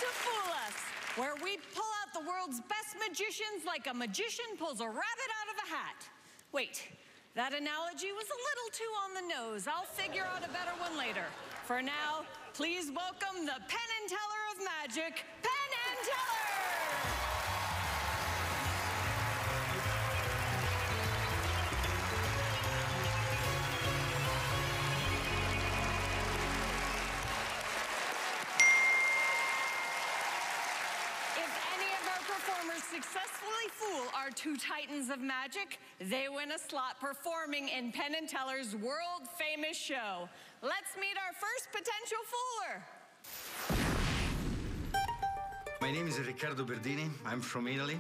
Fool Us, where we pull out the world's best magicians like a magician pulls a rabbit out of a hat. Wait, that analogy was a little too on the nose. I'll figure out a better one later. For now, please welcome the Penn and Teller of Magic, Penn and Teller! Successfully fool our two titans of magic, they win a slot performing in Penn and Teller's world-famous show. Let's meet our first potential fooler. My name is Riccardo Berdini. I'm from Italy.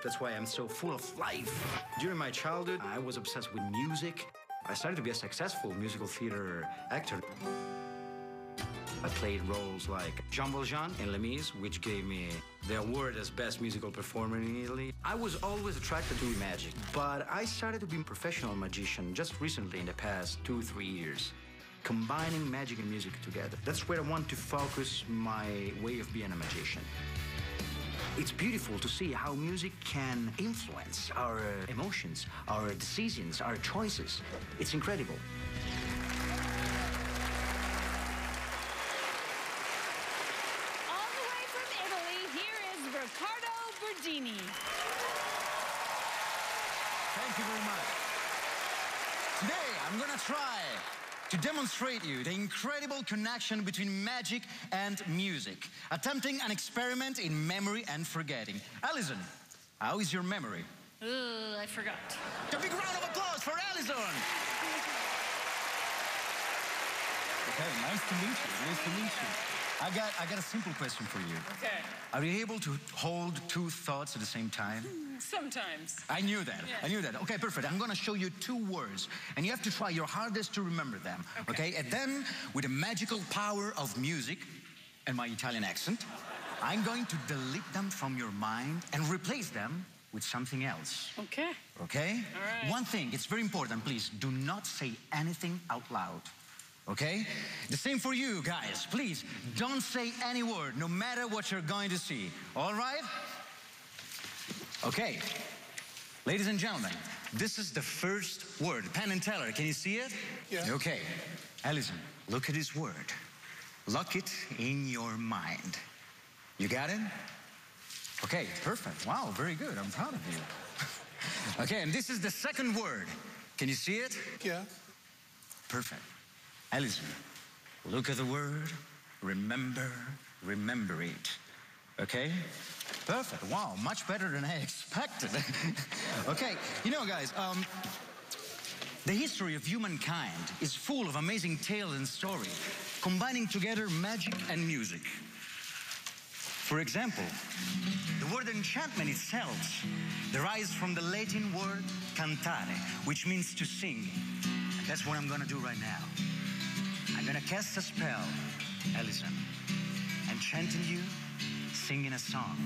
That's why I'm so full of life. During my childhood, I was obsessed with music. I started to be a successful musical theater actor. I played roles like Jean Valjean in Les Mis, which gave me the award as best musical performer in Italy. I was always attracted to magic, but I started to be a professional magician just recently in the past 2-3 years, combining magic and music together. That's where I want to focus my way of being a magician. It's beautiful to see how music can influence our emotions, our decisions, our choices. It's incredible. Riccardo Berdini. Thank you very much. Today, I'm gonna try to demonstrate you the incredible connection between magic and music, attempting an experiment in memory and forgetting. Alison, how is your memory? I forgot. A big round of applause for Alison! Okay, nice to meet you, nice to meet you. I got a simple question for you. Okay. Are you able to hold two thoughts at the same time? Sometimes. I knew that. Yeah. I knew that. Okay, perfect. I'm gonna show you two words, and you have to try your hardest to remember them. Okay? And then, with the magical power of music and my Italian accent, I'm going to delete them from your mind and replace them with something else. Okay. Okay? All right. One thing, it's very important, please, do not say anything out loud. Okay? The same for you guys. Please, don't say any word, no matter what you're going to see. All right? Okay. Ladies and gentlemen, this is the first word. Penn and Teller, can you see it? Yeah. Okay. Alison, look at this word. Lock it in your mind. You got it? Okay, perfect. Wow, very good. I'm proud of you. Okay, and this is the second word. Can you see it? Yeah. Perfect. Alison, look at the word, remember, remember it. Okay? Perfect. Wow, much better than I expected. Okay, you know, guys, the history of humankind is full of amazing tales and stories, combining together magic and music. For example, the word enchantment itself derives from the Latin word cantare, which means to sing. And that's what I'm gonna do right now. I'm gonna cast a spell, Alison, enchanting you, singing a song.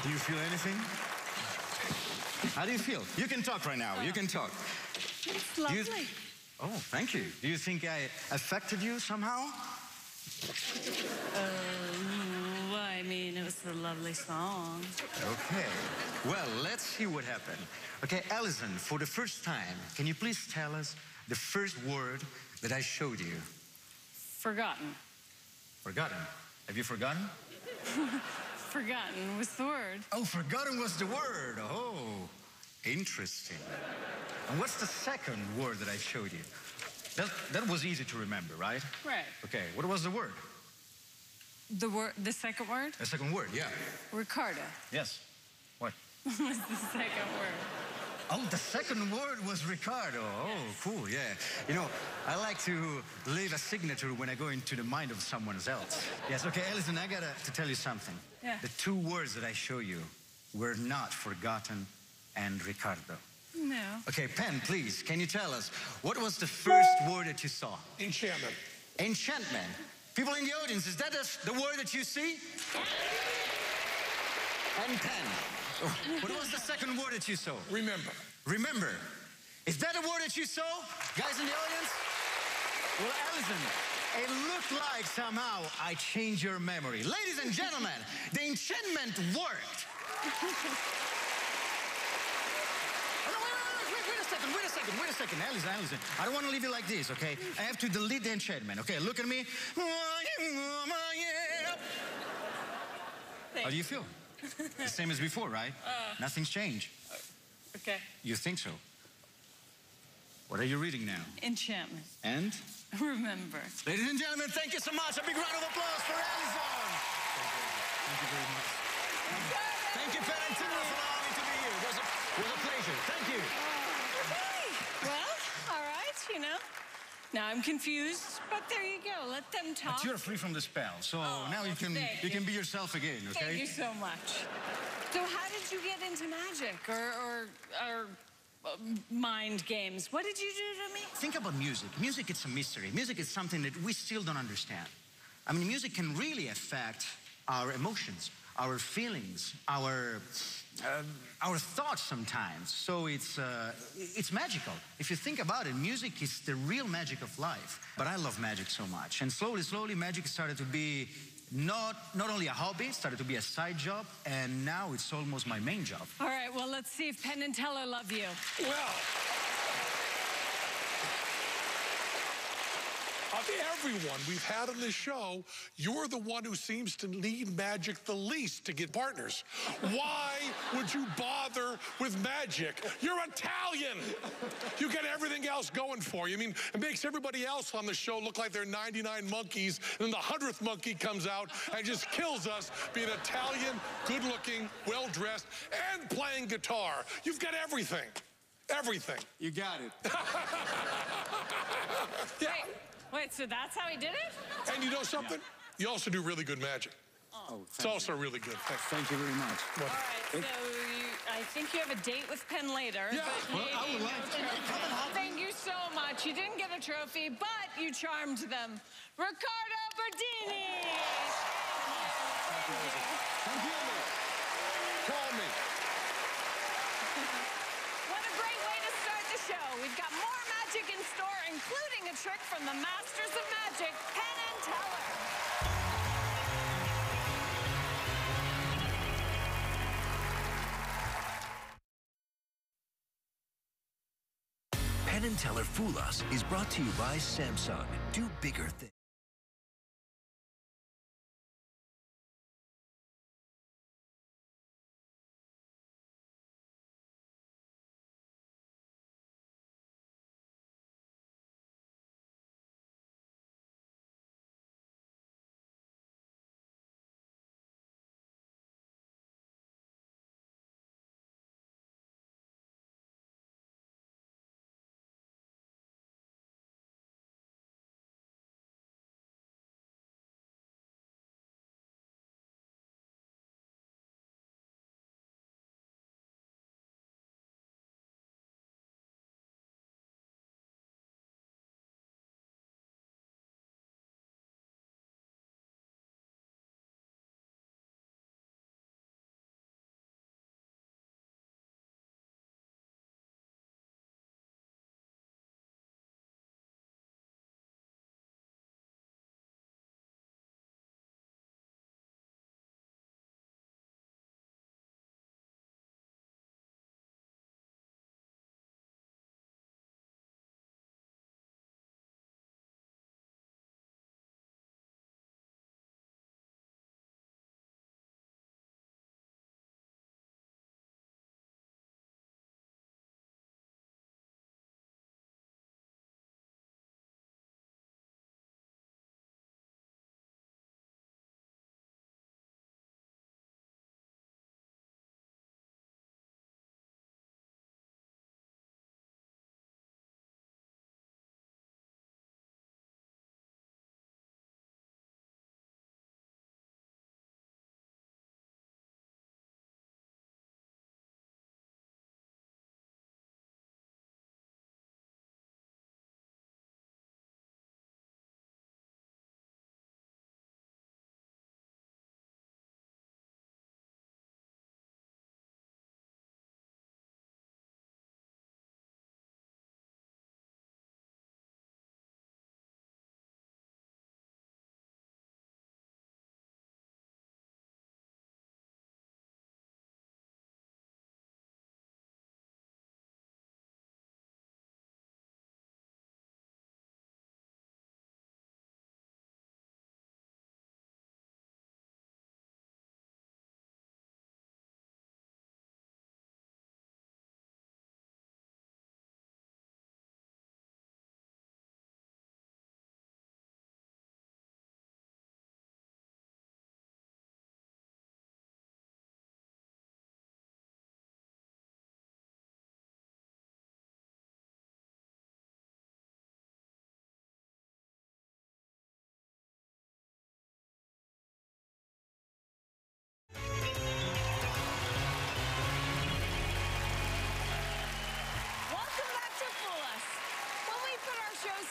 Do you feel anything? How do you feel? You can talk right now. You can talk. It's lovely. Oh, thank you. Do you think I affected you somehow? I mean, it was a lovely song. Okay. Well, let's see what happened. Okay, Alison, for the first time, can you please tell us the first word that I showed you? Forgotten. Forgotten. Have you forgotten? Forgotten was the word. Oh, forgotten was the word. Oh, interesting. And what's the second word that I showed you? That was easy to remember, right? Right. Okay, what was the word? The second word? The second word, yeah. Riccardo. Yes. What? Was the second word. Oh, the second word was Ricardo. Oh, cool, yeah. You know, I like to leave a signature when I go into the mind of someone else. Yes, okay, Alison, I gotta to tell you something. Yeah. The two words that I show you were not forgotten and Ricardo. No. Okay, Penn, please, can you tell us, what was the first word that you saw? Enchantment. Enchantment. People in the audience, is that the word that you see? And Penn. What was the second word that you saw? Remember. Remember. Is that a word that you saw? Guys in the audience? Well, Alison, it looked like somehow I changed your memory. Ladies and gentlemen, the enchantment worked. Wait a second, Alison. I don't want to leave it like this, okay? I have to delete the enchantment, okay? Look at me. How do you feel? The same as before, right? Nothing's changed. Okay. You think so? What are you reading now? Enchantment. And? Remember. Ladies and gentlemen, thank you so much. A big round of applause for Alison. Thank you very much. Thank you, Penn, for allowing me to be here. It was a pleasure. Thank you. Okay. Well, all right, you know. Now I'm confused, but there you go. Let them talk. But you're free from the spell, so now you can be yourself again, okay? Thank you so much. So how did you get into magic or mind games? What did you do to me? Think about music. Music, it's a mystery. Music is something that we still don't understand. I mean, music can really affect our emotions, our feelings, our thoughts sometimes. So it's magical. If you think about it, music is the real magic of life. But I love magic so much. And slowly, magic started to be not only a hobby, it started to be a side job, and now it's almost my main job. All right, well, let's see if Penn and Teller love you. Well, of everyone we've had on this show, you're the one who seems to need magic the least to get partners. Why would you bother with magic? You're Italian. You get everything else going for you. I mean, it makes everybody else on the show look like they're 99 monkeys, and then the 100th monkey comes out and just kills us being Italian, good-looking, well-dressed, and playing guitar. You've got everything. Everything. You got it. Yeah. Wait, so that's how he did it? And you know something? You also do really good magic. Oh, It's also really good. Thank you very much. All right, so I think you have a date with Penn later. Yeah, but well, I would like to. Thank you so much. You didn't get a trophy, but you charmed them. Riccardo Berdini! Thank you. Call me. What a great way to start the show. We've got more magic in store, including a trick from the masters of magic, Penn and Teller. Penn and Teller Fool Us is brought to you by Samsung. Do bigger things.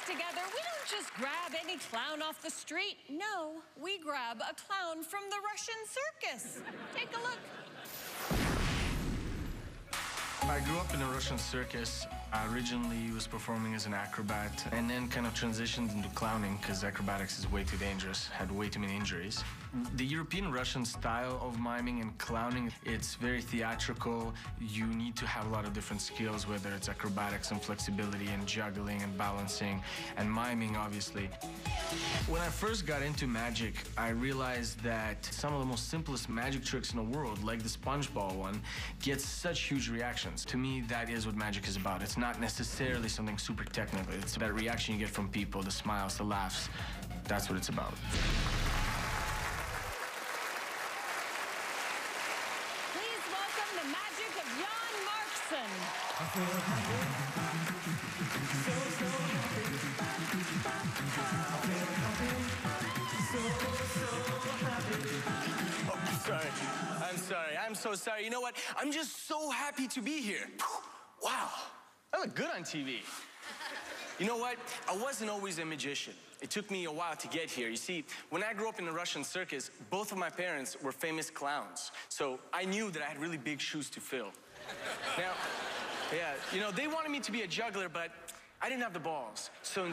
together, we don't just grab any clown off the street. No, we grab a clown from the Russian circus. Take a look. I grew up in a Russian circus. I originally was performing as an acrobat and then kind of transitioned into clowning because acrobatics is way too dangerous, had way too many injuries. The European Russian style of miming and clowning, it's very theatrical. You need to have a lot of different skills, whether it's acrobatics and flexibility and juggling and balancing and miming, obviously. When I first got into magic, I realized that some of the most simplest magic tricks in the world, like the sponge ball one, gets such huge reactions. To me, that is what magic is about. It's not necessarily something super technical. It's that reaction you get from people, the smiles, the laughs. That's what it's about. Please welcome the magic of Jan Markson. I'm so sorry. You know what? I'm just so happy to be here. Wow, I look good on TV. You know what? I wasn't always a magician. It took me a while to get here. You see, when I grew up in the Russian circus, both of my parents were famous clowns. So I knew that I had really big shoes to fill. Now, yeah, you know, they wanted me to be a juggler, but I didn't have the balls. So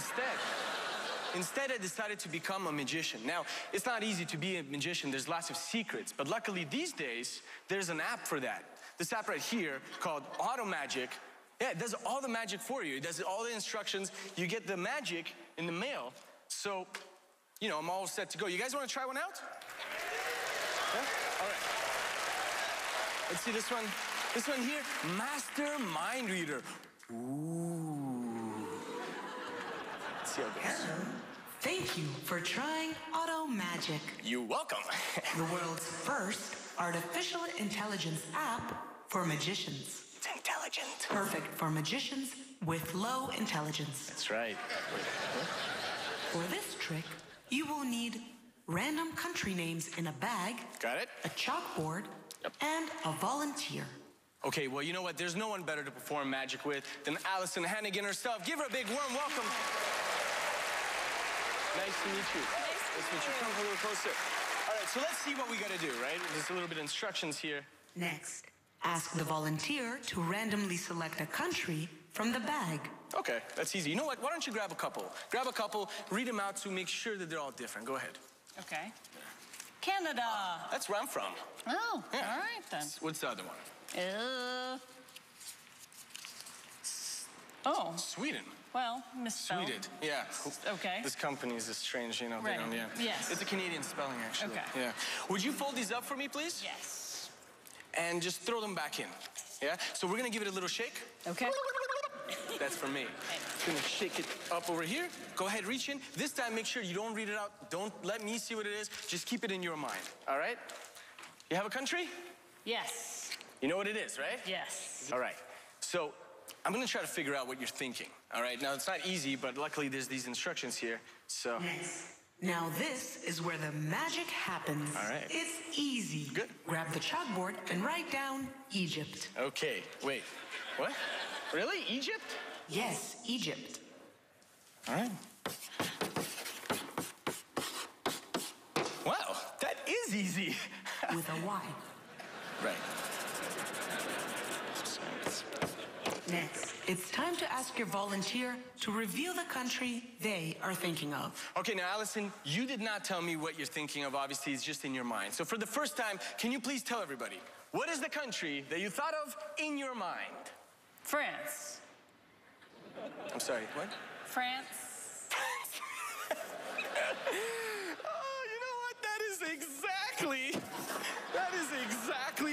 Instead, I decided to become a magician. Now, it's not easy to be a magician. There's lots of secrets. But luckily, these days, there's an app for that. This app right here called Auto Magic. Yeah, it does all the magic for you. It does all the instructions. You get the magic in the mail. So, you know, I'm all set to go. You guys want to try one out? Yeah? All right. Let's see this one. This one here, Master Mind Reader. Ooh. Let's see how it goes. Hello. Thank you for trying Auto Magic, You're welcome. the world's first artificial intelligence app for magicians. It's intelligent. Perfect for magicians with low intelligence. That's right. For this trick, you will need random country names in a bag, Got it? a chalkboard, and a volunteer. Okay, well, you know what? There's no one better to perform magic with than Allison Hannigan herself. Give her a big warm welcome. Nice to meet you. Nice to meet you. Come a little closer. All right, so let's see what we got to do, right? There's a little bit of instructions here. Next, ask the volunteer to randomly select a country from the bag. Okay, that's easy. You know what? Why don't you grab a couple? Grab a couple, read them out to make sure that they're all different. Go ahead. Okay. Canada. That's where I'm from. Oh, Yeah. all right then. What's the other one? Oh, Sweden. well, misspelled. Sweden. Yeah. Okay. This company is strange, you know. They Right. don't, yeah. Yes. It's a Canadian spelling, actually. Okay. Yeah. Would you fold these up for me, please? Yes. And just throw them back in. Yeah? So we're gonna give it a little shake. Okay. That's for me. Gonna shake it up over here. Go ahead, reach in. This time, make sure you don't read it out. Don't let me see what it is. Just keep it in your mind, all right? You have a country? Yes. You know what it is, right? Yes. All right. So I'm gonna try to figure out what you're thinking, all right? Now, it's not easy, but luckily there's these instructions here, so. Now this is where the magic happens. All right. It's easy. Good. Grab the chalkboard and write down Egypt. Okay, wait. What? Really? Egypt? Yes, Egypt. All right. Wow, that is easy. With a Y. Right. Next, it's time to ask your volunteer to reveal the country they are thinking of. Okay, now, Allison, you did not tell me what you're thinking of. Obviously, it's just in your mind. So for the first time, can you please tell everybody, what is the country that you thought of in your mind? France. I'm sorry, what? France. Oh, you know what? That is exactly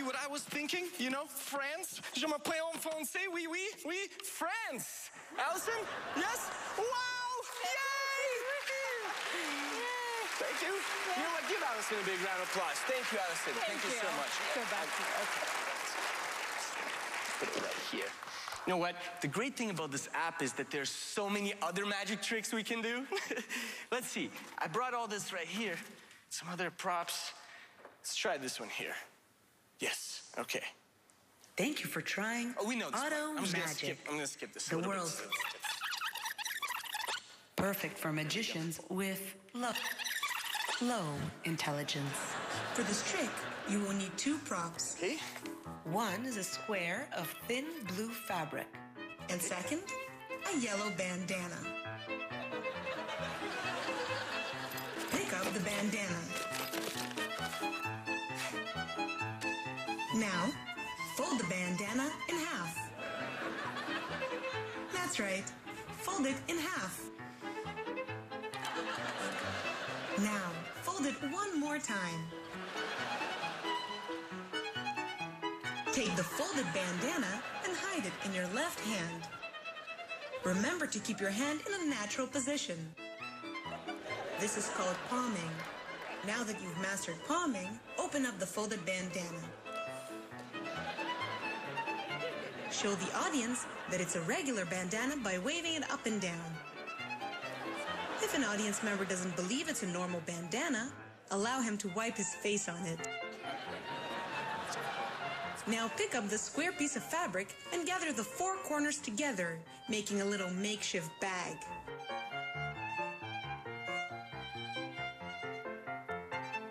what I was thinking. You know, France. Je m'appelle en français. Oui, oui, oui. France. Allison? Yes? Wow! Yay! Thank you. You know what? Give Allison a big round of applause. Thank you, Allison. Thank you so much. Go back to Put it right here. You know what? The great thing about this app is that there's so many other magic tricks we can do. Let's see. I brought all this right here. Some other props. Let's try this one here. Yes. Okay. Thank you for trying Oh, we know this Auto one. I'm Magic. gonna skip this. The a little world's bit. perfect for magicians with low intelligence. For this trick, you will need two props. Okay. One is a square of thin blue fabric. And second, a yellow bandana. Pick up the bandana. Now, fold the bandana in half. That's right, fold it in half. Now, fold it one more time. Take the folded bandana and hide it in your left hand. Remember to keep your hand in a natural position. This is called palming. Now that you've mastered palming, open up the folded bandana. Show the audience that it's a regular bandana by waving it up and down. If an audience member doesn't believe it's a normal bandana, allow him to wipe his face on it. Now pick up the square piece of fabric and gather the four corners together, making a little makeshift bag.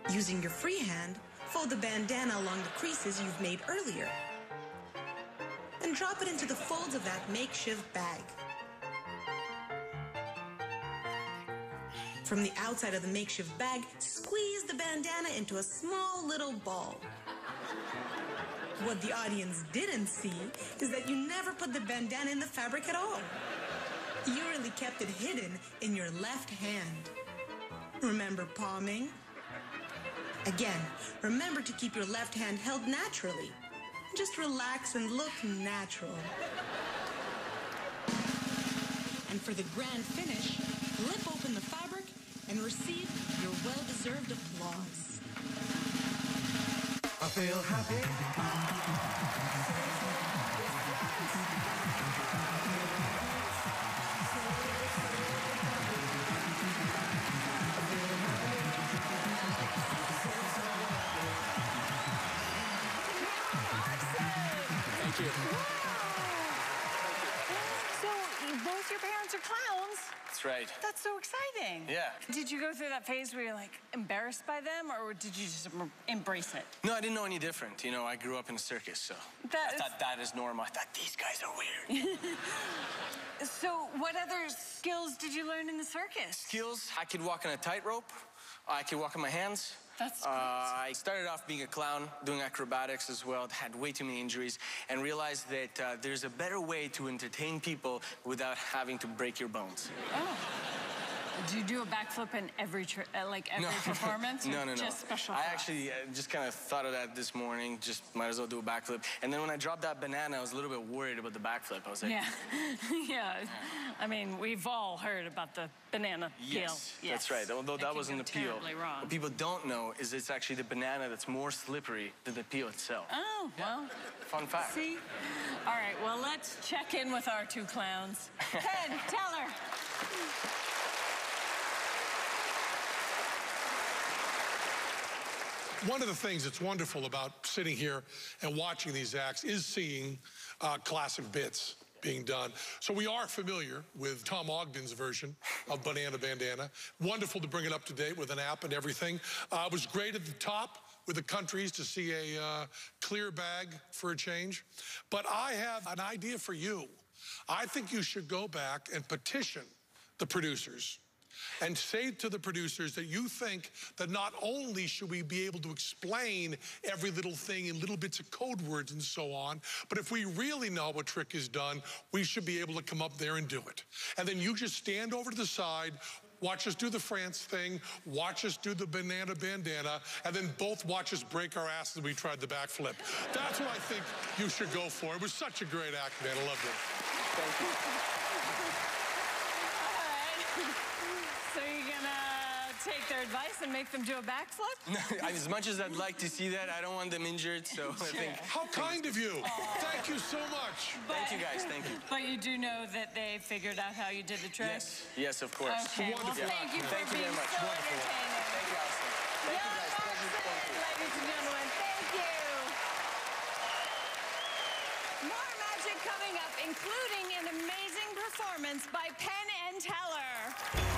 Using your free hand, fold the bandana along the creases you've made earlier. And drop it into the folds of that makeshift bag. From the outside of the makeshift bag, squeeze the bandana into a small little ball. What the audience didn't see is that you never put the bandana in the fabric at all. You really kept it hidden in your left hand. Remember palming? Again, remember to keep your left hand held naturally. Just relax and look natural. And for the grand finish, flip open the fabric and receive your well-deserved applause. I feel happy. Thank you. So, both your parents are clowns? That's right. That's so exciting. Yeah. Did you go through that phase where you're like embarrassed by them, or did you just embrace it? No, I didn't know any different. You know, I grew up in a circus, so I thought that is normal. I thought these guys are weird. So, what other skills did you learn in the circus? Skills, I could walk on a tightrope. I could walk on my hands. That's great. I started off being a clown, doing acrobatics as well, had way too many injuries, and realized that there's a better way to entertain people without having to break your bones. Oh. Do you do a backflip in every performance? No. Just special I class? actually just kind of thought of that this morning. Just might as well do a backflip. And then when I dropped that banana, I was a little bit worried about the backflip. I was like, yeah. I mean, we've all heard about the banana peel. Yes, that's right. Although that wasn't the peel. Wrong. What people don't know is it's actually the banana that's more slippery than the peel itself. Oh, well. Fun fact. See? All right, well, let's check in with our two clowns. Penn, tell her. One of the things that's wonderful about sitting here and watching these acts is seeing classic bits being done. So we are familiar with Tom Ogden's version of Banana Bandana. Wonderful to bring it up to date with an app and everything. It was great at the top with the countries to see a clear bag for a change. But I have an idea for you. I think you should go back and petition the producers and say to the producers that you think that not only should we be able to explain every little thing in little bits of code words and so on, but if we really know what trick is done, we should be able to come up there and do it. And then you just stand over to the side, watch us do the France thing, watch us do the banana bandana, and then both watch us break our asses as we tried the backflip. That's what I think you should go for. It was such a great act, man. I loved it. Thank you. So you're gonna take their advice and make them do a backflip? As much as I'd like to see that, I don't want them injured, so I think... How kind of you. Thank you so much. Thank you, guys. Thank you. But you do know that they figured out how you did the trick? Yes, of course. Okay, well, Wonderful. thank you for Thank you being very much. so Wonderful. entertaining. Thank you, Allison. Thank you, guys. Thank you. Ladies and gentlemen, thank you. More magic. magic coming up, including an amazing performance by Penn and Teller.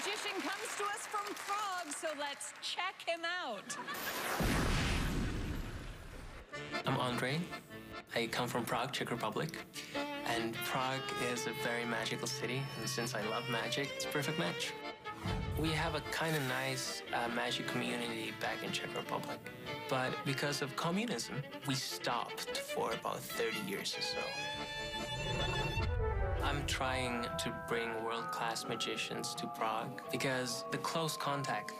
magician comes to us from Prague, so let's check him out. I'm Andre. I come from Prague, Czech Republic. And Prague is a very magical city, and since I love magic, it's a perfect match. We have a kind of nice magic community back in Czech Republic. But because of communism, we stopped for about 30 years or so. I'm trying to bring world-class magicians to Prague because the close contact,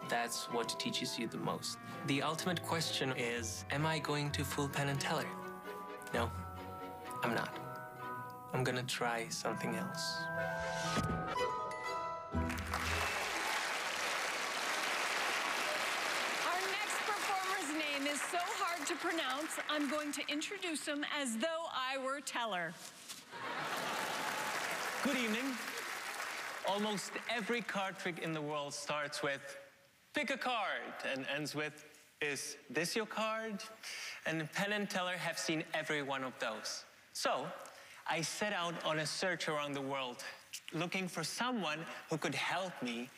that's what teaches you the most. The ultimate question is, am I going to fool Penn and Teller? No, I'm not. I'm gonna try something else. Our next performer's name is so hard to pronounce, I'm going to introduce him as though I were Teller. Good evening. Almost every card trick in the world starts with, pick a card, and ends with, is this your card? And Penn and Teller have seen every one of those. So, I set out on a search around the world, looking for someone who could help me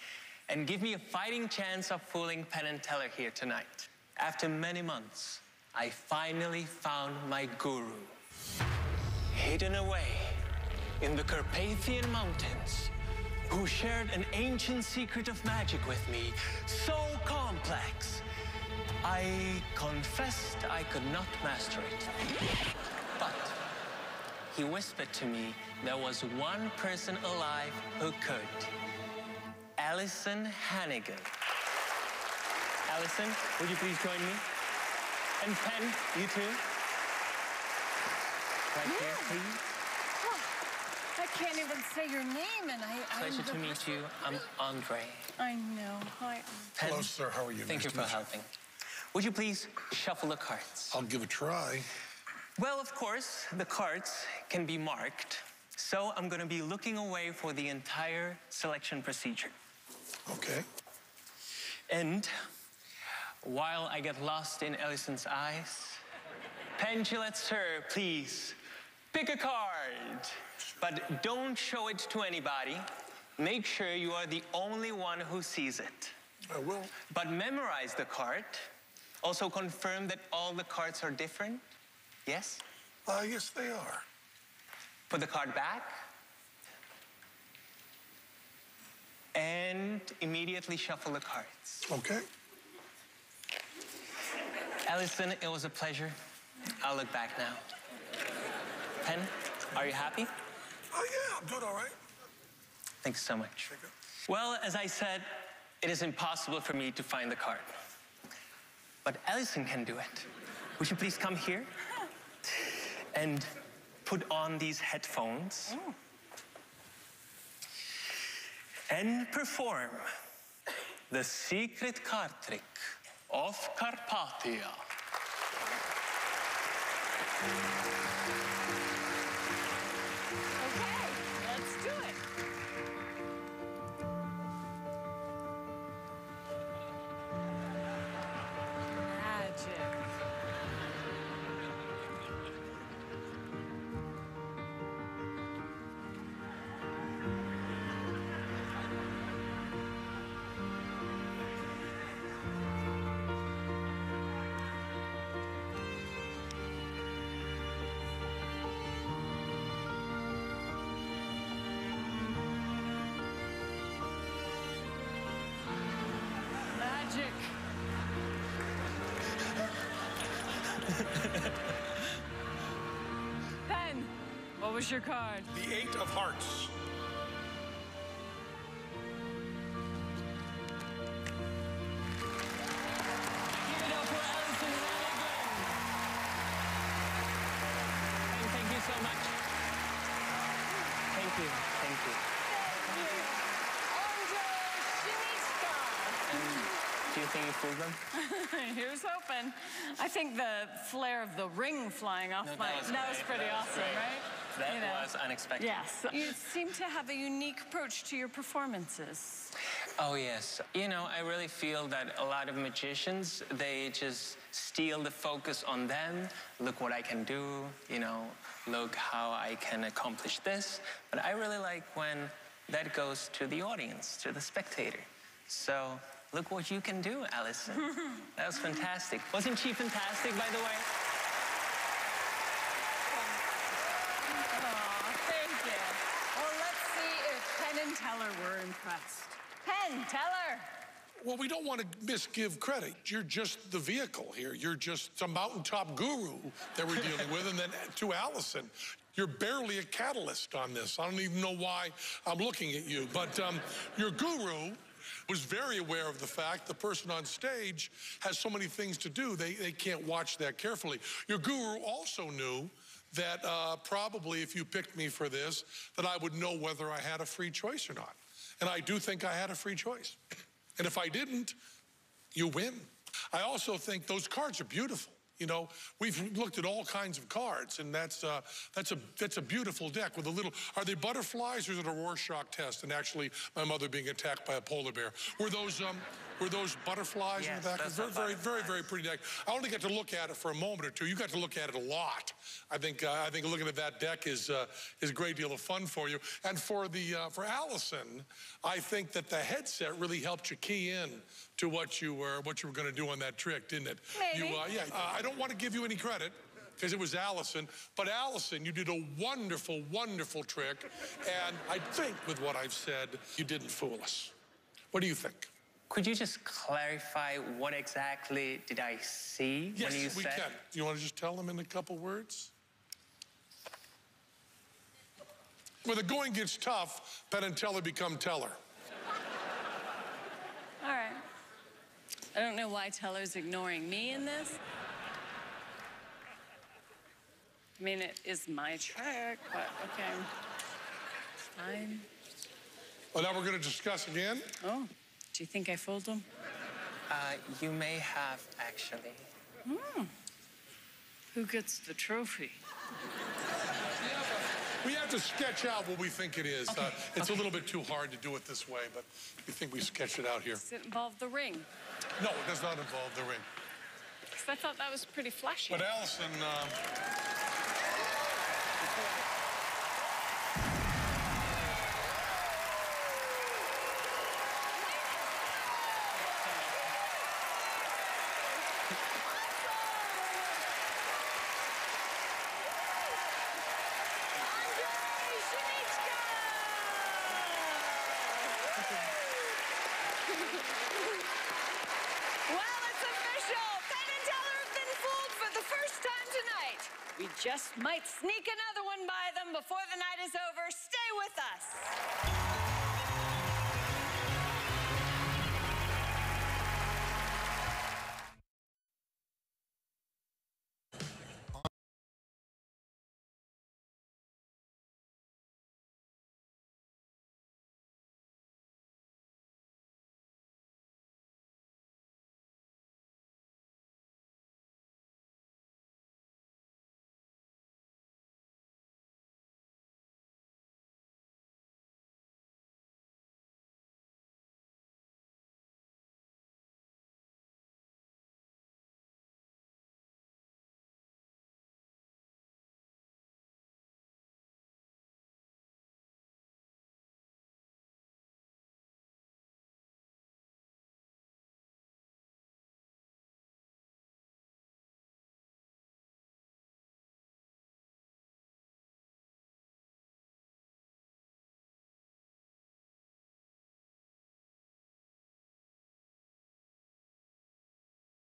and give me a fighting chance of fooling Penn and Teller here tonight. After many months, I finally found my guru. Hidden away in the Carpathian Mountains, who shared an ancient secret of magic with me, so complex, I confessed I could not master it. But he whispered to me there was one person alive who could. Alison Hannigan. Alison, would you please join me? And Penn, you too? Right here, please. I can't even say your name, and Pleasure to meet you. I'm Andre. I know. Hi. Penn, Hello, sir. How are you? thank Nice you to for meet you. helping. Would you please shuffle the cards? I'll give it a try. Well, of course, the cards can be marked, so I'm going to be looking away for the entire selection procedure. Okay. And while I get lost in Allison's eyes, Pendulette, sir, please pick a card. But don't show it to anybody. Make sure you are the only one who sees it. I will. But memorize the card. Also confirm that all the cards are different. Yes? Yes, they are. Put the card back. And immediately shuffle the cards. Okay. Allison, it was a pleasure. I'll look back now. Penn, are you happy? Oh, yeah, I'm doing all right. Thanks so much. Thank you. Well, as I said, it is impossible for me to find the card. But Allison can do it. Would you please come here and put on these headphones and perform the secret card trick of Carpathia. Okay, let's do it. Magic. Magic. Ben, what was your card? The 8 of Hearts. Give it up for Allison Hannigan. And thank you so much. Thank you. Thank you. Do you think you fooled them? Here's hoping. I think the flare of the ring flying off No, that was pretty awesome, great. right? That You know. was unexpected. Yes. You seem to have a unique approach to your performances. Oh, yes. You know, I really feel that a lot of magicians, they just steal the focus on them. Look what I can do, you know, look how I can accomplish this. But I really like when that goes to the audience, to the spectator. So look what you can do, Allison. That was fantastic. Wasn't she fantastic, by the way? Aw, thank you. Well, let's see if Penn and Teller were impressed. Penn, Teller. Well, we don't want to misgive credit. You're just the vehicle here. You're just a mountaintop guru that we're dealing with. And then to Allison, you're barely a catalyst on this. I don't even know why I'm looking at you. But your guru was very aware of the fact the person on stage has so many things to do, they can't watch that carefully. Your guru also knew that probably if you picked me for this, that I would know whether I had a free choice or not. And I do think I had a free choice. And if I didn't, you win. I also think those cards are beautiful. You know, we've looked at all kinds of cards, and that's a beautiful deck with a little. Are they butterflies, or is it a Rorschach test? And actually, my mother being attacked by a polar bear. Were those butterflies in the back? Very pretty deck. I only got to look at it for a moment or two. You got to look at it a lot. I think looking at that deck is a great deal of fun for you. And for Allison, I think that the headset really helped you key in to what you were going to do on that trick, didn't it? Maybe. I don't want to give you any credit, because it was Allison. But Allison, you did a wonderful, wonderful trick. And I think with what I've said, you didn't fool us. What do you think? Could you just clarify what exactly did I see when you said? Yes, we can. Do you want to just tell them in a couple words? When the going gets tough, Penn and Teller become Teller. All right. I don't know why Teller's ignoring me in this. I mean, it is my trick, but okay. Fine. Well, now we're going to discuss again. Oh, do you think I fooled him? You may have, actually. Who gets the trophy? We have to sketch out what we think it is. Okay. It's a little bit too hard to do it this way, but we think we sketched it out here. Does it involve the ring? No, it does not involve the ring. Because I thought that was pretty flashy. But Allison, We just might sneak another one by them before the night is over. Stay with us.